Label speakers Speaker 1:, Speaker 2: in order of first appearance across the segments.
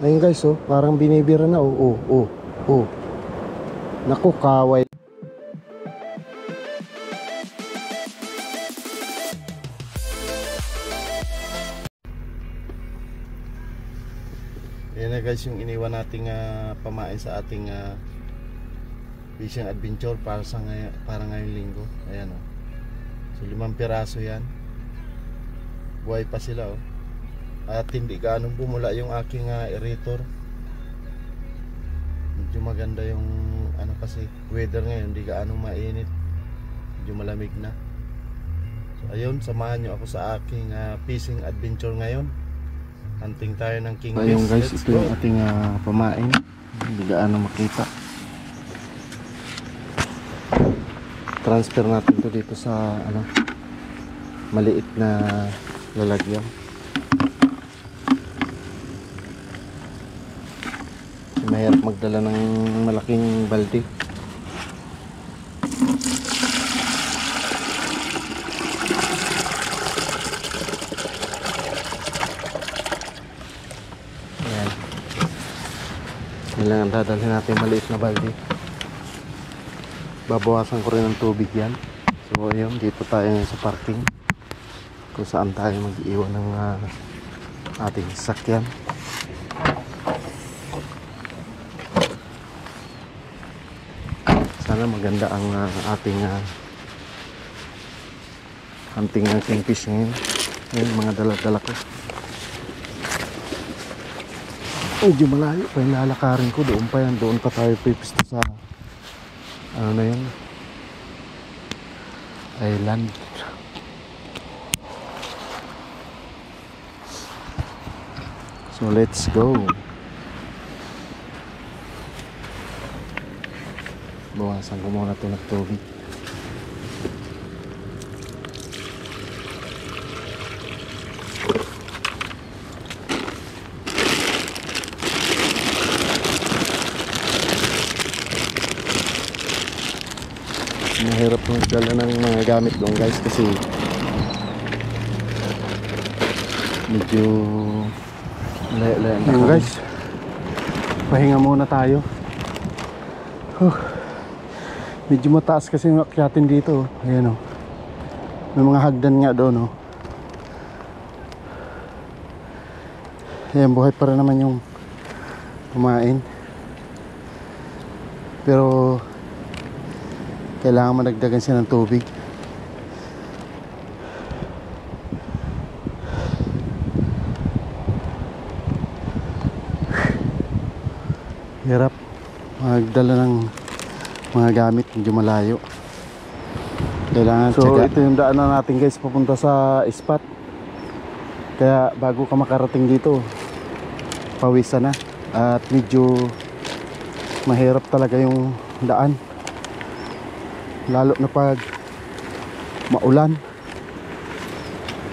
Speaker 1: Ayun guys, oh, parang binibira na. Oh. Naku, kaway. Yan na guys, yung iniwan nating pamain sa ating fishing adventure para ngayong linggo. Ayan, oh. So 5 piraso yan. Buhay pa sila, oh. At hindi gaano bumula yung aking aerator. Medyo maganda yung kasi weather ngayon, hindi gaano mainit. Medyo malamig na. So ayun, samahan nyo ako sa aking fishing adventure ngayon. Hunting tayo ng kingfish. Ayun guys, ito yung ating pamain. Hindi gaano makita. Transfer natin to dito sa maliit na lalagyan. Mahirap magdala ng malaking balde. Ayan. Yan lang ang dadalhin natin, maliit na balde. Babawasan ko rin ng tubig yan. So ayun, dito tayo sa parking kung saan tayo mag-iwan ng ating sasakyan. Sana maganda ang ating hunting ng kingfish ngayon. Yung mga dala-dala ko. Medyo malayo pa yung lalakarin ko. Doon pa yan. Doon pa tayo pipisto sa na yun, island. So let's go. Bawasan ko muna ito ng tubig. Mahirap magdala ng mga gamit doon guys kasi medyo layo-layo. Guys, pahinga muna tayo. Medyo mataas kasi yung akyatin dito. Ayan, oh. May mga hagdan nga doon, oh. Ayan, buhay pa rin naman yung kumain. Pero kailangan madagdagan siya ng tubig. Hirap magdala ng mga gamit, medyo malayo. Kailangan tiyaga. Ito yung daanan natin guys, papunta sa spot. Kaya bago ka makarating dito, pawisan na. At medyo mahirap talaga yung daan, lalo na pag maulan.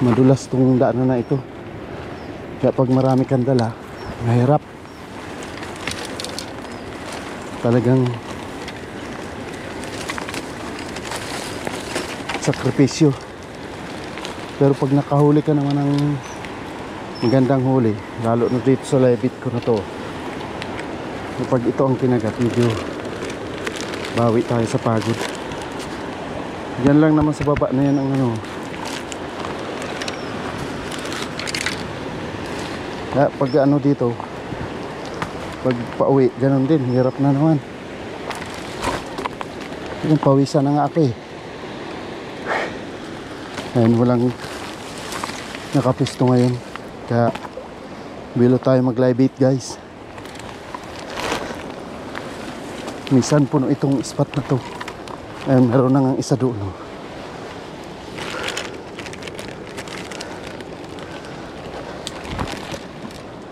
Speaker 1: Madulas tong daanan na ito. Kaya pag marami kang dala, mahirap talagang sakripisyo. Pero pag nakahuli ka naman ng magandang huli, lalo na dito sa lebit ko na to, pag ito ang kinagat, medyo bawi tayo sa pagod. Yan lang naman sa baba na yan ang kaya pag dito, pag pauwi, ganun din, hirap na naman. Yung pawisan na nga ako eh. Ayan, walang nakapisto ngayon, kaya bilo tayo mag-live bait guys. Minsan puno itong spot na to. Ayan, meron na nga isa doon, oh.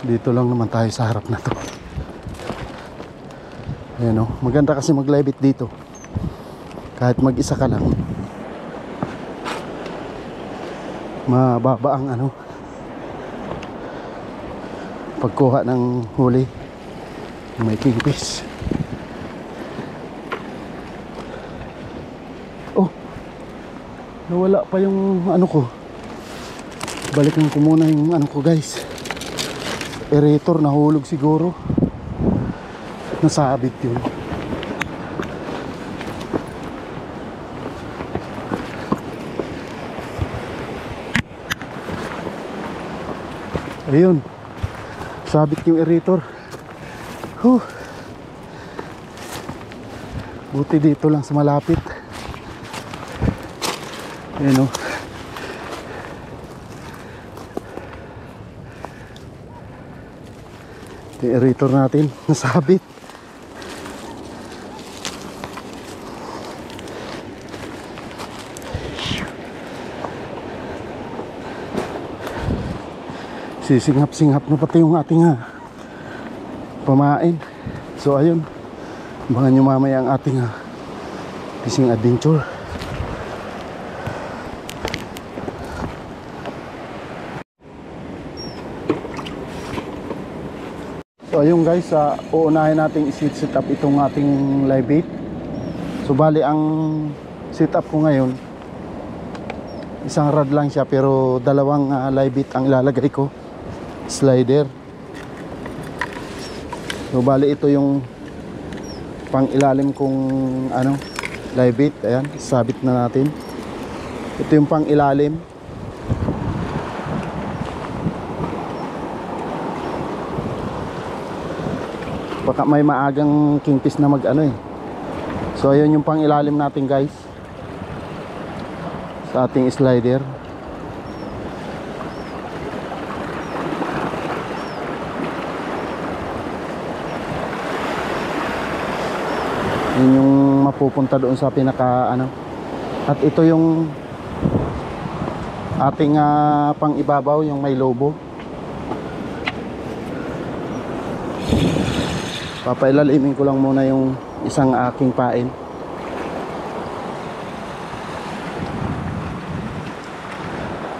Speaker 1: Dito lang naman tayo sa harap na to. Ayan, oh. Maganda kasi mag-live bait dito. Kahit mag-isa ka lang, mababa ang pagkuha ng huli. May kingfish. Oh, nawala pa yung ko. Balikan ko muna yung ko guys. aerator nahulog siguro, nasabit yun. Ayun, sabit yung aerator. Buti dito lang sa malapit. Ayun, oh. Yung aerator natin nasabit. Sisingap-singap na pati yung ating pamain. So ayun, abangan nyo mamaya ang ating fishing adventure. So ayun guys, uunahin natin i-set up itong ating live bait. So bali ang setup ko ngayon, isang rod lang siya pero dalawang live bait ang ilalagay ko, slider. So bali ito yung pang ilalim kong live bait. Ayan, sabit na natin. Ito yung pang ilalim. Baka may maagang kingfish na So ayun yung pang ilalim natin guys, sa ating slider. Yun yung mapupunta doon sa pinaka At ito yung ating pang ibabaw, yung may lobo. Papailalimin ko lang muna yung isang aking pain.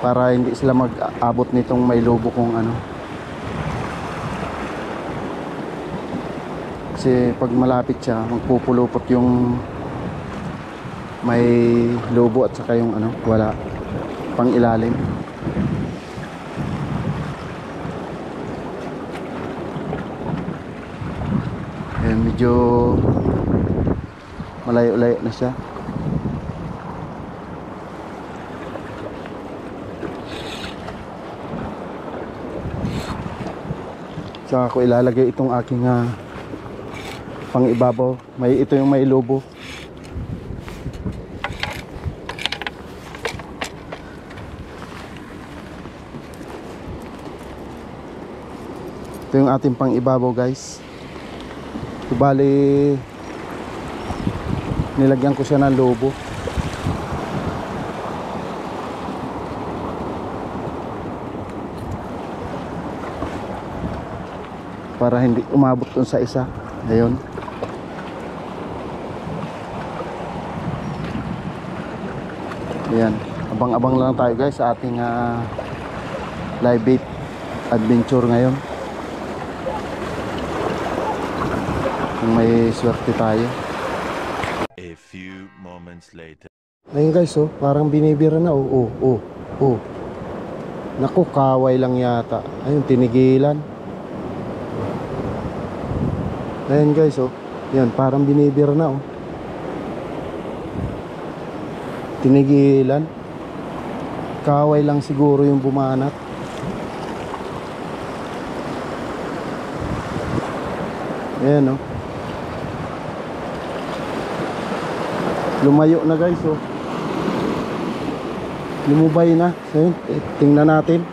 Speaker 1: Para hindi sila mag-abot nitong may lobo kung Kasi pag malapit siya, magpupulupot yung may lobo at saka yung wala pang ilalim. Ayan, medyo malayo-layo na siya. Saka ko ilalagay itong aking pang ibabaw. Ito yung may lobo. Ito yung ating pang ibabaw guys. So, bali nilagyan ko siya ng lobo. Para hindi umabot dun sa isa. Ayun. Ayan. Abang-abang lang tayo guys sa ating live bait adventure ngayon. Kung may swerte tayo.
Speaker 2: A few moments later.
Speaker 1: Ayun guys, parang binibira na. Naku, kaway lang yata. Ayun, tinigilan. Ayun guys, yan, parang binibira na. Tinigilan. Kaway lang siguro yung bumanat. Ayan, lumayo na guys, lumubay na. So, tingnan natin.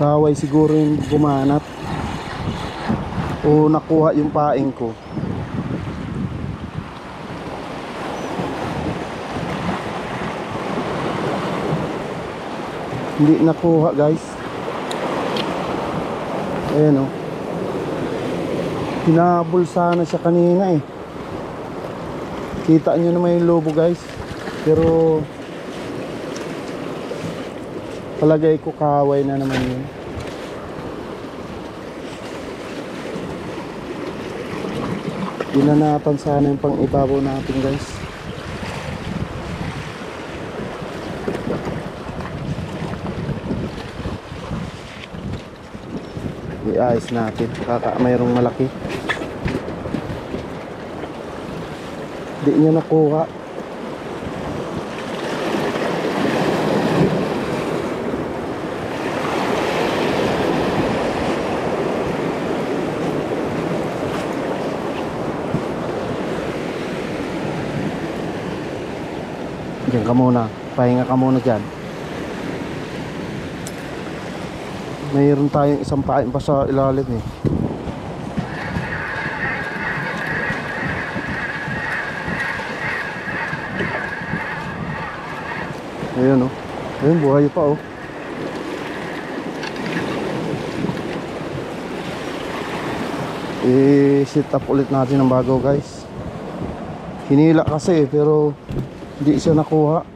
Speaker 1: Kaway siguro yung bumanat o nakuha yung paing ko. Hindi nakuha guys. Ayan, hinabol sana siya kanina Kita nyo naman yung lobo guys. Pero palagay ko kaway na naman yun. Dinanatan sana yung pang ibabaw natin guys. iayos natin. Mayroong malaki. Di niya nakuha. Diyan ka muna. Pahinga ka muna dyan. Mayroon tayong isang pain pa sa ilalim eh. Ayun oh. Ayun, buhay pa oh. I-set up ulit natin ng bago guys. Hinila kasi pero hindi siya nakuha.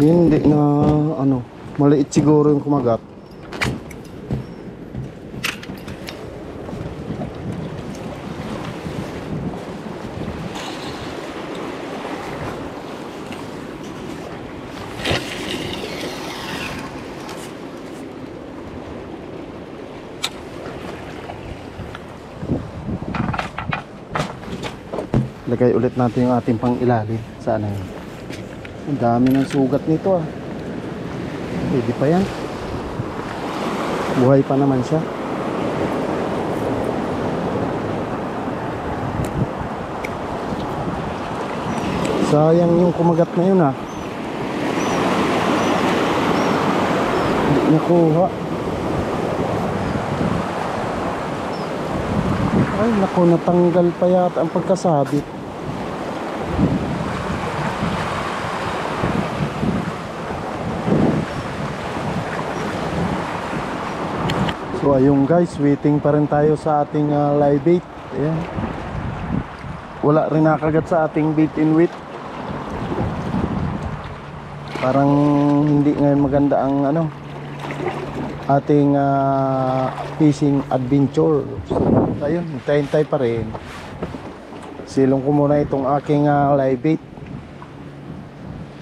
Speaker 1: Hindi na ano, maliit siguro yung kumagat. Lagay ulit natin yung ating pang ilalim. Sana yun. Ang dami ng sugat nito ah. Pwede pa yan. Buhay pa naman siya. Sayang yung kumagat na yun ah. Hindi nakuha. Ay naku, natanggal pa yata ang pagkasabit. So ayun guys, waiting pa rin tayo sa ating live bait. Ayan. Wala rin nakagat sa ating bait in weight. Parang hindi ngayon maganda ang ano, ating fishing adventure. So ayun, hintay-hintay pa rin. Silong ko muna itong aking live bait.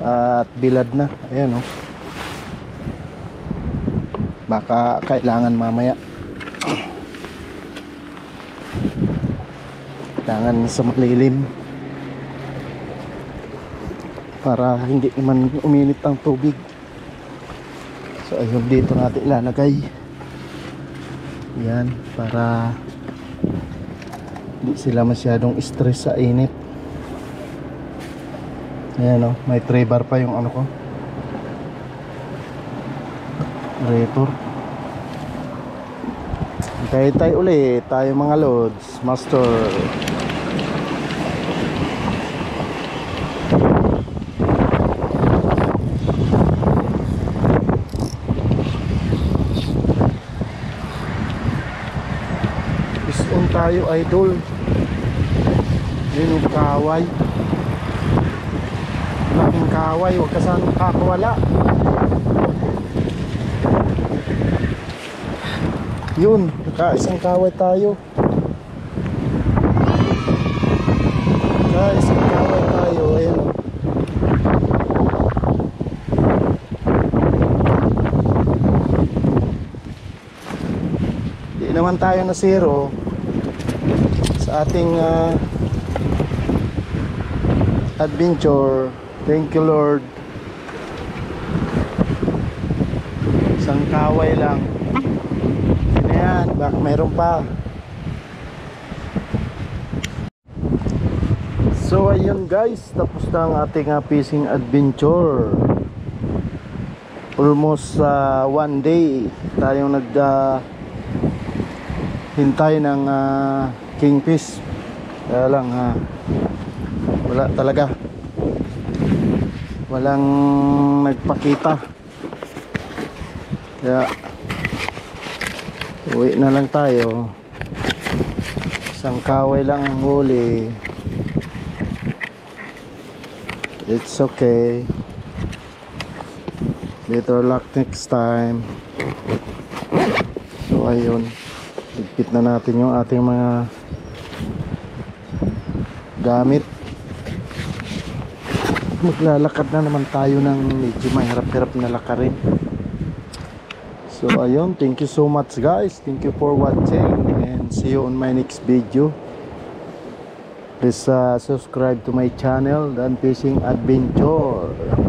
Speaker 1: At bilad na. Ayan oh. Baka kailangan mamaya. Kailangan sa malilim para hindi naman uminit ang tubig. So ayun, dito natin ilalagay. Yan, para hindi sila masyadong stress sa init. Ayan o, may tray bar pa yung ano ko, rator. Hintay-hintay ulit tayo mga lods, master. Piston tayo idol. Yun yung kaway. Laking kaway, huwag ka sanang kakawala. Yun, nakaisang kaway tayo. Nakaisang kaway tayo. Ayan. Di naman tayo na zero sa ating adventure. Thank you Lord. Isang kaway lang. Ayan, baka mayroon pa. So ayun guys, tapos na ang ating fishing adventure. Almost 1 day tayong hintay ng kingfish. Kaya lang wala talaga, walang nagpakita. Kaya uwi na lang tayo. Isang kaway lang ang huli. It's okay. Better luck next time. So ayun, ligpit na natin yung ating mga gamit. maglalakad na naman tayo ng medyo mahirap-hirap na lakarin. So ayun, thank you so much guys, thank you for watching and see you on my next video. Please subscribe to my channel, Dan Fishing Adventure.